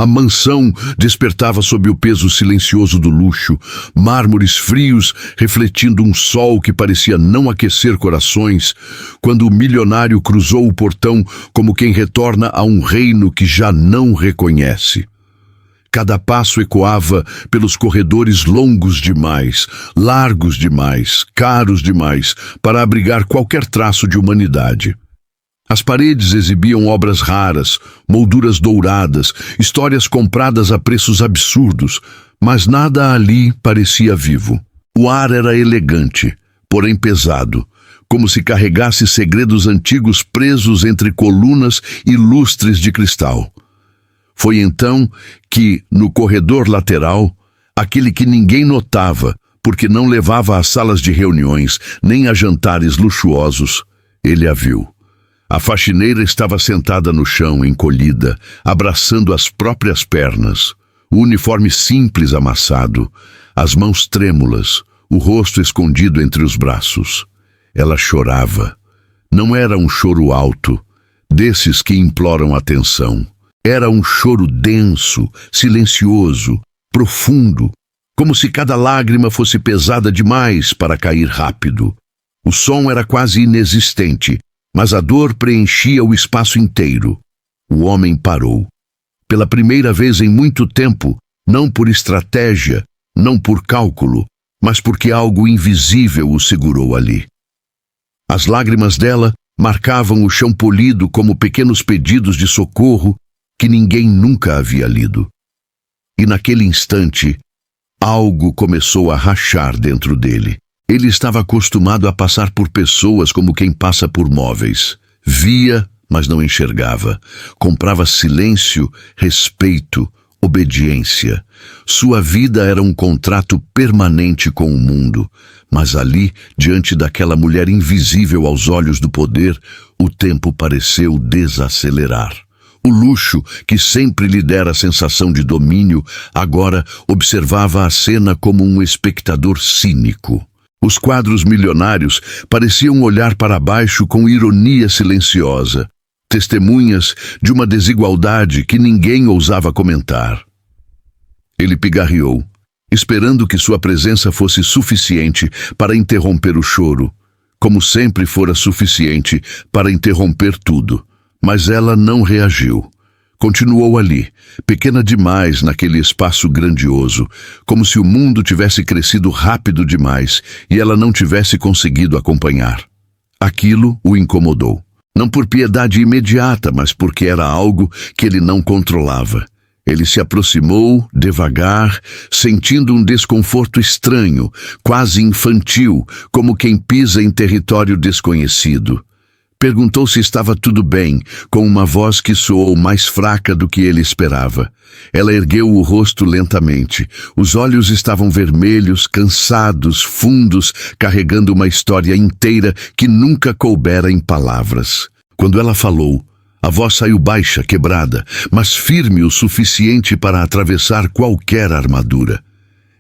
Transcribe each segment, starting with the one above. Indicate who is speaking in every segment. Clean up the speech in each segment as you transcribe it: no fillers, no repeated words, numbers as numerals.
Speaker 1: A mansão despertava sob o peso silencioso do luxo, mármores frios refletindo um sol que parecia não aquecer corações, quando o milionário cruzou o portão como quem retorna a um reino que já não reconhece. Cada passo ecoava pelos corredores longos demais, largos demais, caros demais, para abrigar qualquer traço de humanidade. As paredes exibiam obras raras, molduras douradas, histórias compradas a preços absurdos, mas nada ali parecia vivo. O ar era elegante, porém pesado, como se carregasse segredos antigos presos entre colunas e lustres de cristal. Foi então que, no corredor lateral, aquele que ninguém notava, porque não levava a salas de reuniões nem a jantares luxuosos, ele a viu. A faxineira estava sentada no chão, encolhida, abraçando as próprias pernas, o uniforme simples amassado, as mãos trêmulas, o rosto escondido entre os braços. Ela chorava. Não era um choro alto, desses que imploram atenção. Era um choro denso, silencioso, profundo, como se cada lágrima fosse pesada demais para cair rápido. O som era quase inexistente, mas a dor preenchia o espaço inteiro. O homem parou. Pela primeira vez em muito tempo, não por estratégia, não por cálculo, mas porque algo invisível o segurou ali. As lágrimas dela marcavam o chão polido como pequenos pedidos de socorro que ninguém nunca havia lido. E naquele instante, algo começou a rachar dentro dele. Ele estava acostumado a passar por pessoas como quem passa por móveis. Via, mas não enxergava. Comprava silêncio, respeito, obediência. Sua vida era um contrato permanente com o mundo. Mas ali, diante daquela mulher invisível aos olhos do poder, o tempo pareceu desacelerar. O luxo, que sempre lhe dera a sensação de domínio, agora observava a cena como um espectador cínico. Os quadros milionários pareciam olhar para baixo com ironia silenciosa, testemunhas de uma desigualdade que ninguém ousava comentar. Ele pigarreou, esperando que sua presença fosse suficiente para interromper o choro, como sempre fora suficiente para interromper tudo. Mas ela não reagiu. Continuou ali, pequena demais naquele espaço grandioso, como se o mundo tivesse crescido rápido demais e ela não tivesse conseguido acompanhar. Aquilo o incomodou. Não por piedade imediata, mas porque era algo que ele não controlava. Ele se aproximou, devagar, sentindo um desconforto estranho, quase infantil, como quem pisa em território desconhecido. Perguntou se estava tudo bem, com uma voz que soou mais fraca do que ele esperava. Ela ergueu o rosto lentamente. Os olhos estavam vermelhos, cansados, fundos, carregando uma história inteira que nunca coubera em palavras. Quando ela falou, a voz saiu baixa, quebrada, mas firme o suficiente para atravessar qualquer armadura.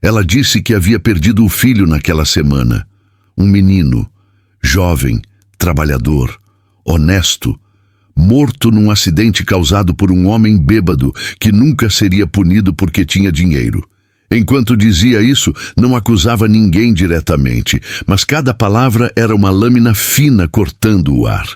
Speaker 1: Ela disse que havia perdido o filho naquela semana. Um menino, jovem, trabalhador, honesto, morto num acidente causado por um homem bêbado que nunca seria punido porque tinha dinheiro. Enquanto dizia isso, não acusava ninguém diretamente, mas cada palavra era uma lâmina fina cortando o ar.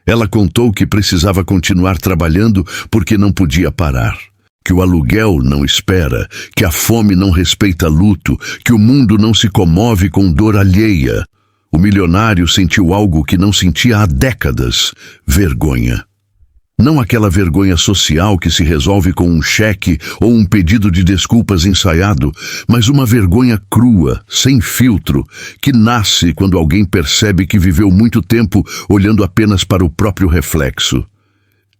Speaker 1: Ela contou que precisava continuar trabalhando porque não podia parar. Que o aluguel não espera, que a fome não respeita luto, que o mundo não se comove com dor alheia. O milionário sentiu algo que não sentia há décadas: vergonha. Não aquela vergonha social que se resolve com um cheque ou um pedido de desculpas ensaiado, mas uma vergonha crua, sem filtro, que nasce quando alguém percebe que viveu muito tempo olhando apenas para o próprio reflexo.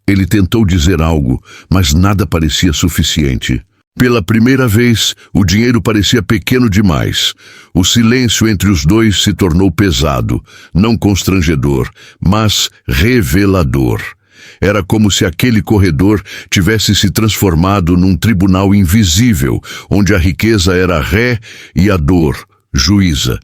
Speaker 1: Ele tentou dizer algo, mas nada parecia suficiente. Pela primeira vez, o dinheiro parecia pequeno demais. O silêncio entre os dois se tornou pesado, não constrangedor, mas revelador. Era como se aquele corredor tivesse se transformado num tribunal invisível, onde a riqueza era ré e a dor, juíza.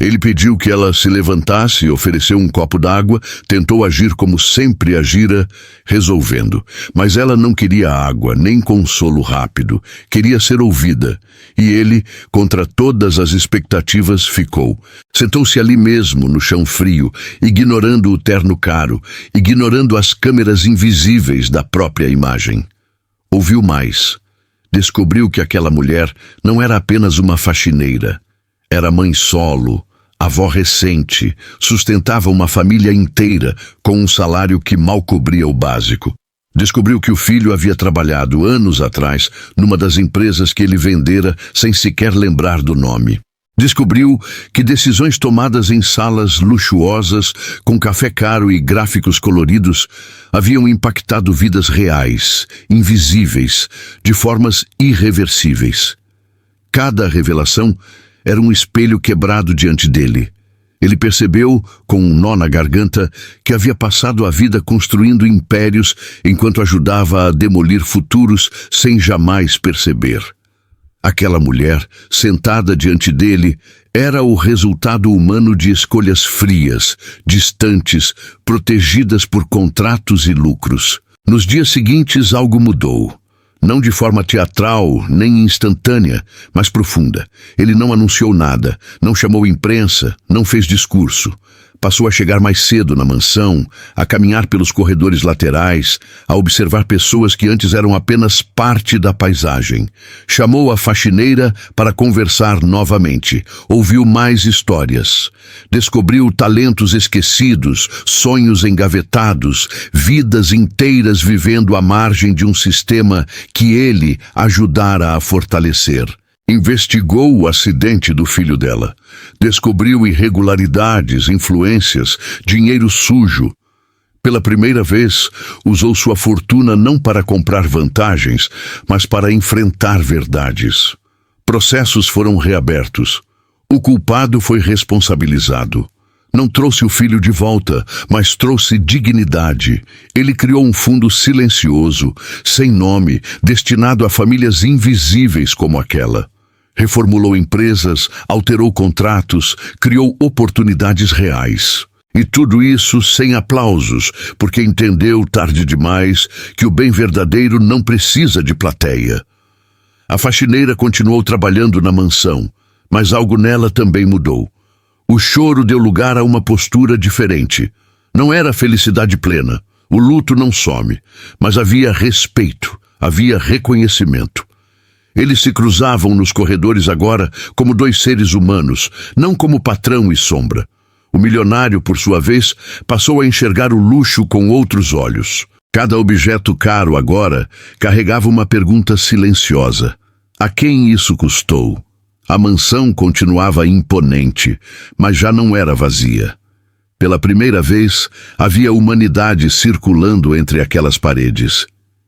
Speaker 1: Ele pediu que ela se levantasse, ofereceu um copo d'água, tentou agir como sempre agira, resolvendo. Mas ela não queria água, nem consolo rápido. Queria ser ouvida. E ele, contra todas as expectativas, ficou. Sentou-se ali mesmo, no chão frio, ignorando o terno caro, ignorando as câmeras invisíveis da própria imagem. Ouviu mais. Descobriu que aquela mulher não era apenas uma faxineira. Era mãe solo, avó recente, sustentava uma família inteira com um salário que mal cobria o básico. Descobriu que o filho havia trabalhado anos atrás numa das empresas que ele vendera sem sequer lembrar do nome. Descobriu que decisões tomadas em salas luxuosas, com café caro e gráficos coloridos, haviam impactado vidas reais, invisíveis, de formas irreversíveis. Cada revelação era um espelho quebrado diante dele. Ele percebeu, com um nó na garganta, que havia passado a vida construindo impérios enquanto ajudava a demolir futuros sem jamais perceber. Aquela mulher, sentada diante dele, era o resultado humano de escolhas frias, distantes, protegidas por contratos e lucros. Nos dias seguintes, algo mudou. Não de forma teatral, nem instantânea, mas profunda. Ele não anunciou nada, não chamou imprensa, não fez discurso. Passou a chegar mais cedo na mansão, a caminhar pelos corredores laterais, a observar pessoas que antes eram apenas parte da paisagem. Chamou a faxineira para conversar novamente. Ouviu mais histórias. Descobriu talentos esquecidos, sonhos engavetados, vidas inteiras vivendo à margem de um sistema que ele ajudara a fortalecer. Investigou o acidente do filho dela. Descobriu irregularidades, influências, dinheiro sujo. Pela primeira vez, usou sua fortuna não para comprar vantagens, mas para enfrentar verdades. Processos foram reabertos. O culpado foi responsabilizado. Não trouxe o filho de volta, mas trouxe dignidade. Ele criou um fundo silencioso, sem nome, destinado a famílias invisíveis como aquela. Reformulou empresas, alterou contratos, criou oportunidades reais. E tudo isso sem aplausos, porque entendeu tarde demais que o bem verdadeiro não precisa de plateia. A faxineira continuou trabalhando na mansão, mas algo nela também mudou. O choro deu lugar a uma postura diferente. Não era felicidade plena, o luto não some, mas havia respeito, havia reconhecimento. Eles se cruzavam nos corredores agora como dois seres humanos, não como patrão e sombra. O milionário, por sua vez, passou a enxergar o luxo com outros olhos. Cada objeto caro agora carregava uma pergunta silenciosa. A quem isso custou? A mansão continuava imponente, mas já não era vazia. Pela primeira vez, havia humanidade circulando entre aquelas paredes.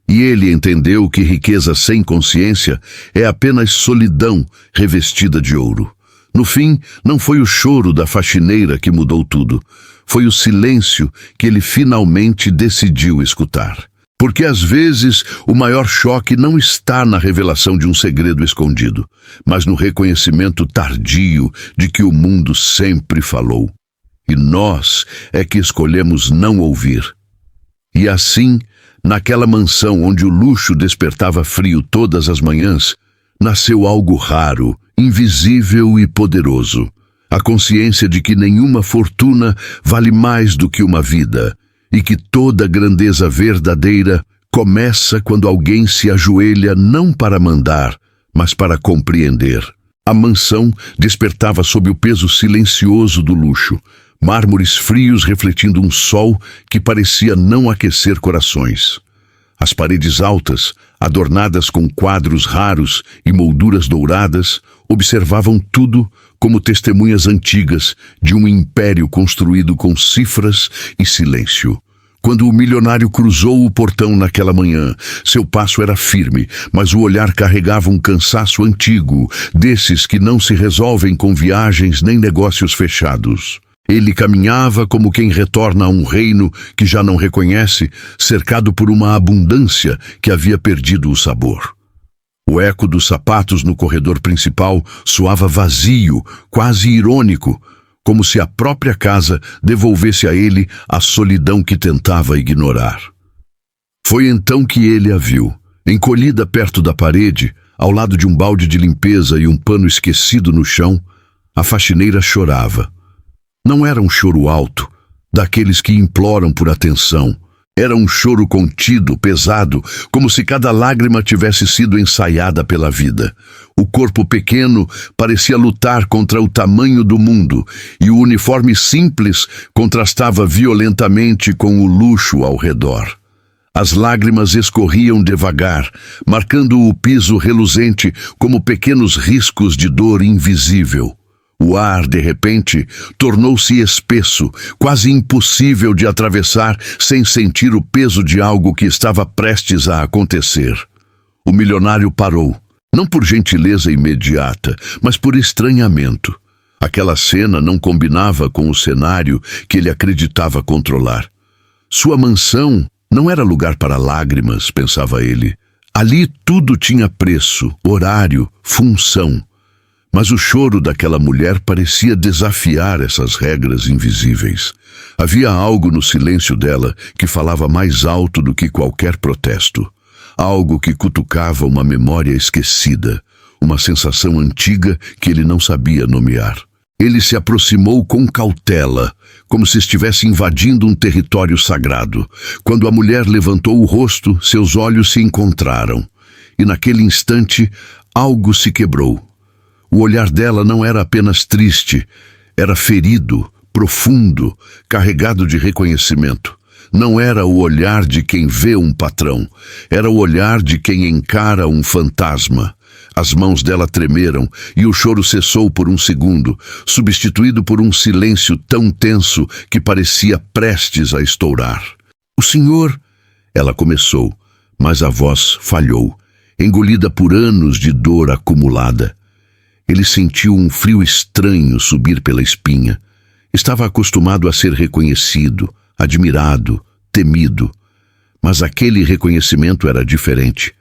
Speaker 1: E ele entendeu que riqueza sem consciência é apenas solidão revestida de ouro. No fim, não foi o choro da faxineira que mudou tudo. Foi o silêncio que ele finalmente decidiu escutar. Porque às vezes o maior choque não está na revelação de um segredo escondido, mas no reconhecimento tardio de que o mundo sempre falou. E nós é que escolhemos não ouvir. E assim, naquela mansão onde o luxo despertava frio todas as manhãs, nasceu algo raro, invisível e poderoso. A consciência de que nenhuma fortuna vale mais do que uma vida, e que toda grandeza verdadeira começa quando alguém se ajoelha não para mandar, mas para compreender. A mansão despertava sob o peso silencioso do luxo, mármores frios refletindo um sol que parecia não aquecer corações. As paredes altas, adornadas com quadros raros e molduras douradas, observavam tudo como testemunhas antigas de um império construído com cifras e silêncio. Quando o milionário cruzou o portão naquela manhã, seu passo era firme, mas o olhar carregava um cansaço antigo, desses que não se resolvem com viagens nem negócios fechados. Ele caminhava como quem retorna a um reino que já não reconhece, cercado por uma abundância que havia perdido o sabor. O eco dos sapatos no corredor principal soava vazio, quase irônico, como se a própria casa devolvesse a ele a solidão que tentava ignorar. Foi então que ele a viu, encolhida perto da parede, ao lado de um balde de limpeza e um pano esquecido no chão. A faxineira chorava. Não era um choro alto, daqueles que imploram por atenção. Era um choro contido, pesado, como se cada lágrima tivesse sido ensaiada pela vida. O corpo pequeno parecia lutar contra o tamanho do mundo, e o uniforme simples contrastava violentamente com o luxo ao redor. As lágrimas escorriam devagar, marcando o piso reluzente como pequenos riscos de dor invisível. O ar, de repente, tornou-se espesso, quase impossível de atravessar sem sentir o peso de algo que estava prestes a acontecer. O milionário parou, não por gentileza imediata, mas por estranhamento. Aquela cena não combinava com o cenário que ele acreditava controlar. Sua mansão não era lugar para lágrimas, pensava ele. Ali tudo tinha preço, horário, função. Mas o choro daquela mulher parecia desafiar essas regras invisíveis. Havia algo no silêncio dela que falava mais alto do que qualquer protesto. Algo que cutucava uma memória esquecida, uma sensação antiga que ele não sabia nomear. Ele se aproximou com cautela, como se estivesse invadindo um território sagrado. Quando a mulher levantou o rosto, seus olhos se encontraram. E naquele instante, algo se quebrou. O olhar dela não era apenas triste, era ferido, profundo, carregado de reconhecimento. Não era o olhar de quem vê um patrão, era o olhar de quem encara um fantasma. As mãos dela tremeram e o choro cessou por um segundo, substituído por um silêncio tão tenso que parecia prestes a estourar. "O senhor..." ela começou, mas a voz falhou, engolida por anos de dor acumulada. Ele sentiu um frio estranho subir pela espinha. Estava acostumado a ser reconhecido, admirado, temido. Mas aquele reconhecimento era diferente.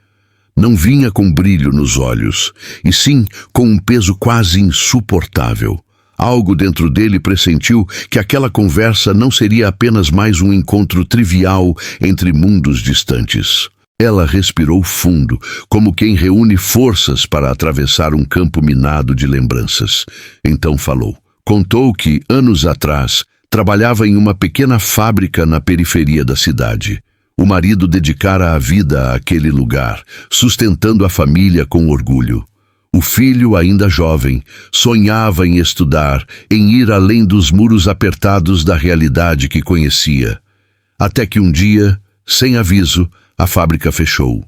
Speaker 1: Não vinha com brilho nos olhos, e sim com um peso quase insuportável. Algo dentro dele pressentiu que aquela conversa não seria apenas mais um encontro trivial entre mundos distantes. Ela respirou fundo, como quem reúne forças para atravessar um campo minado de lembranças. Então falou. Contou que, anos atrás, trabalhava em uma pequena fábrica na periferia da cidade. O marido dedicara a vida àquele lugar, sustentando a família com orgulho. O filho, ainda jovem, sonhava em estudar, em ir além dos muros apertados da realidade que conhecia. Até que um dia, sem aviso, a fábrica fechou.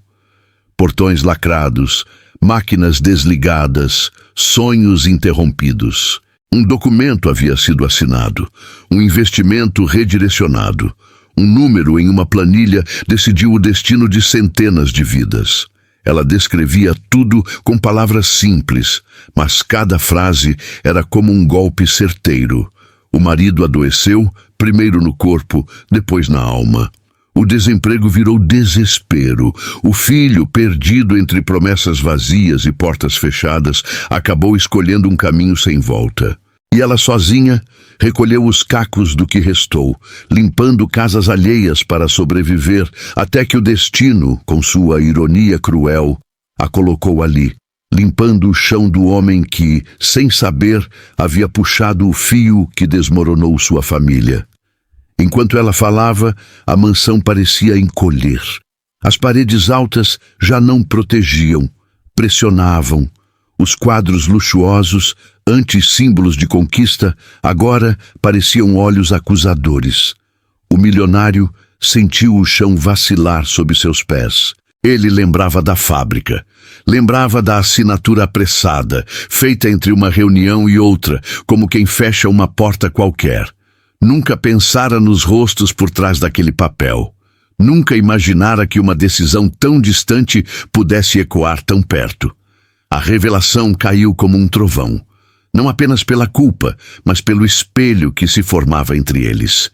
Speaker 1: Portões lacrados, máquinas desligadas, sonhos interrompidos. Um documento havia sido assinado, um investimento redirecionado. Um número em uma planilha decidiu o destino de centenas de vidas. Ela descrevia tudo com palavras simples, mas cada frase era como um golpe certeiro. O marido adoeceu, primeiro no corpo, depois na alma. O desemprego virou desespero. O filho, perdido entre promessas vazias e portas fechadas, acabou escolhendo um caminho sem volta. E ela sozinha recolheu os cacos do que restou, limpando casas alheias para sobreviver, até que o destino, com sua ironia cruel, a colocou ali, limpando o chão do homem que, sem saber, havia puxado o fio que desmoronou sua família. Enquanto ela falava, a mansão parecia encolher. As paredes altas já não protegiam, pressionavam. Os quadros luxuosos, antes símbolos de conquista, agora pareciam olhos acusadores. O milionário sentiu o chão vacilar sob seus pés. Ele lembrava da fábrica, lembrava da assinatura apressada, feita entre uma reunião e outra, como quem fecha uma porta qualquer. Nunca pensara nos rostos por trás daquele papel. Nunca imaginara que uma decisão tão distante pudesse ecoar tão perto. A revelação caiu como um trovão, não apenas pela culpa, mas pelo espelho que se formava entre eles.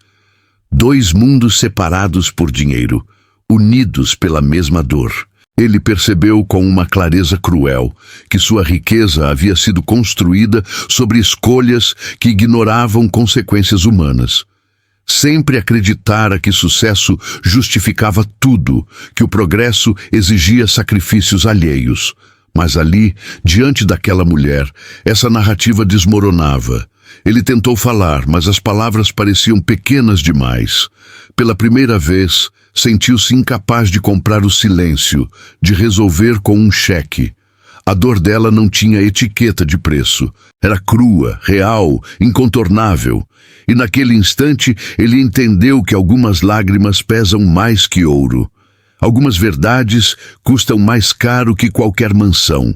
Speaker 1: Dois mundos separados por dinheiro, unidos pela mesma dor. Ele percebeu com uma clareza cruel que sua riqueza havia sido construída sobre escolhas que ignoravam consequências humanas. Sempre acreditara que sucesso justificava tudo, que o progresso exigia sacrifícios alheios. Mas ali, diante daquela mulher, essa narrativa desmoronava. Ele tentou falar, mas as palavras pareciam pequenas demais. Pela primeira vez, sentiu-se incapaz de comprar o silêncio, de resolver com um cheque. A dor dela não tinha etiqueta de preço. Era crua, real, incontornável. E naquele instante ele entendeu que algumas lágrimas pesam mais que ouro. Algumas verdades custam mais caro que qualquer mansão.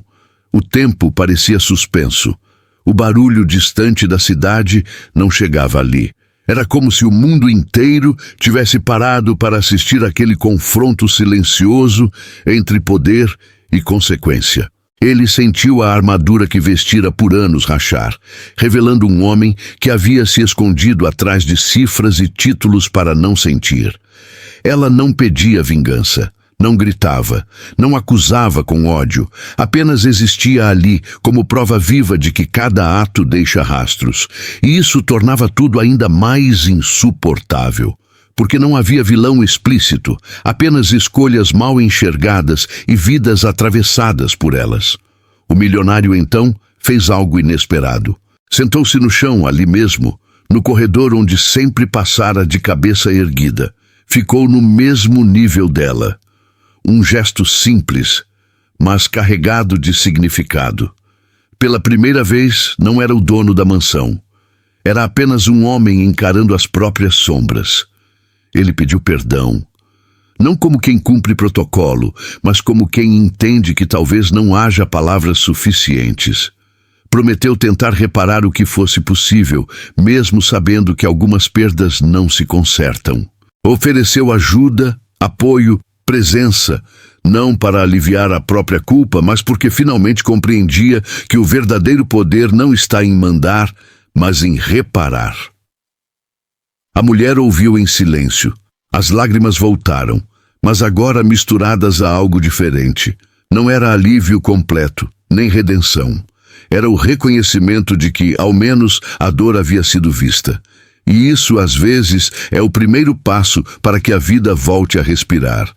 Speaker 1: O tempo parecia suspenso. O barulho distante da cidade não chegava ali. Era como se o mundo inteiro tivesse parado para assistir àquele confronto silencioso entre poder e consequência. Ele sentiu a armadura que vestira por anos rachar, revelando um homem que havia se escondido atrás de cifras e títulos para não sentir. Ela não pedia vingança, não gritava, não acusava com ódio, apenas existia ali como prova viva de que cada ato deixa rastros. E isso tornava tudo ainda mais insuportável. Porque não havia vilão explícito, apenas escolhas mal enxergadas e vidas atravessadas por elas. O milionário, então, fez algo inesperado. Sentou-se no chão, ali mesmo, no corredor onde sempre passara de cabeça erguida. Ficou no mesmo nível dela. Um gesto simples, mas carregado de significado. Pela primeira vez, não era o dono da mansão. Era apenas um homem encarando as próprias sombras. Ele pediu perdão, não como quem cumpre protocolo, mas como quem entende que talvez não haja palavras suficientes. Prometeu tentar reparar o que fosse possível, mesmo sabendo que algumas perdas não se consertam. Ofereceu ajuda, apoio, presença, não para aliviar a própria culpa, mas porque finalmente compreendia que o verdadeiro poder não está em mandar, mas em reparar. A mulher ouviu em silêncio. As lágrimas voltaram, mas agora misturadas a algo diferente. Não era alívio completo, nem redenção. Era o reconhecimento de que, ao menos, a dor havia sido vista. E isso, às vezes, é o primeiro passo para que a vida volte a respirar.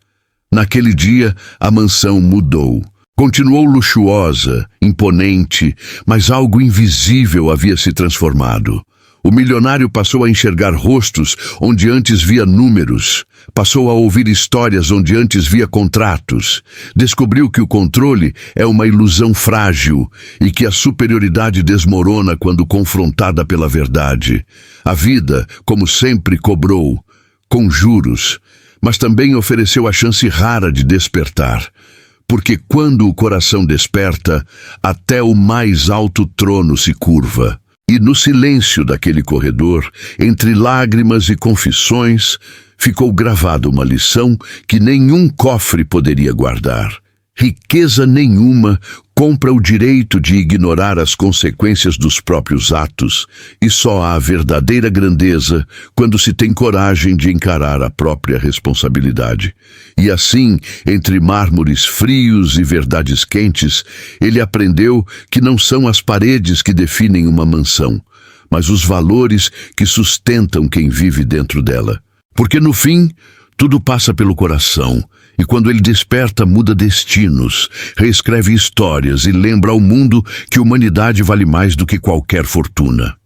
Speaker 1: Naquele dia, a mansão mudou. Continuou luxuosa, imponente, mas algo invisível havia se transformado. O milionário passou a enxergar rostos onde antes via números. Passou a ouvir histórias onde antes via contratos. Descobriu que o controle é uma ilusão frágil e que a superioridade desmorona quando confrontada pela verdade. A vida, como sempre, cobrou, com juros, mas também ofereceu a chance rara de despertar. Porque quando o coração desperta, até o mais alto trono se curva. E no silêncio daquele corredor, entre lágrimas e confissões, ficou gravada uma lição que nenhum cofre poderia guardar. Riqueza nenhuma compra o direito de ignorar as consequências dos próprios atos, e só há verdadeira grandeza quando se tem coragem de encarar a própria responsabilidade. E assim, entre mármores frios e verdades quentes, ele aprendeu que não são as paredes que definem uma mansão, mas os valores que sustentam quem vive dentro dela. Porque no fim, tudo passa pelo coração, e quando ele desperta, muda destinos, reescreve histórias e lembra ao mundo que humanidade vale mais do que qualquer fortuna.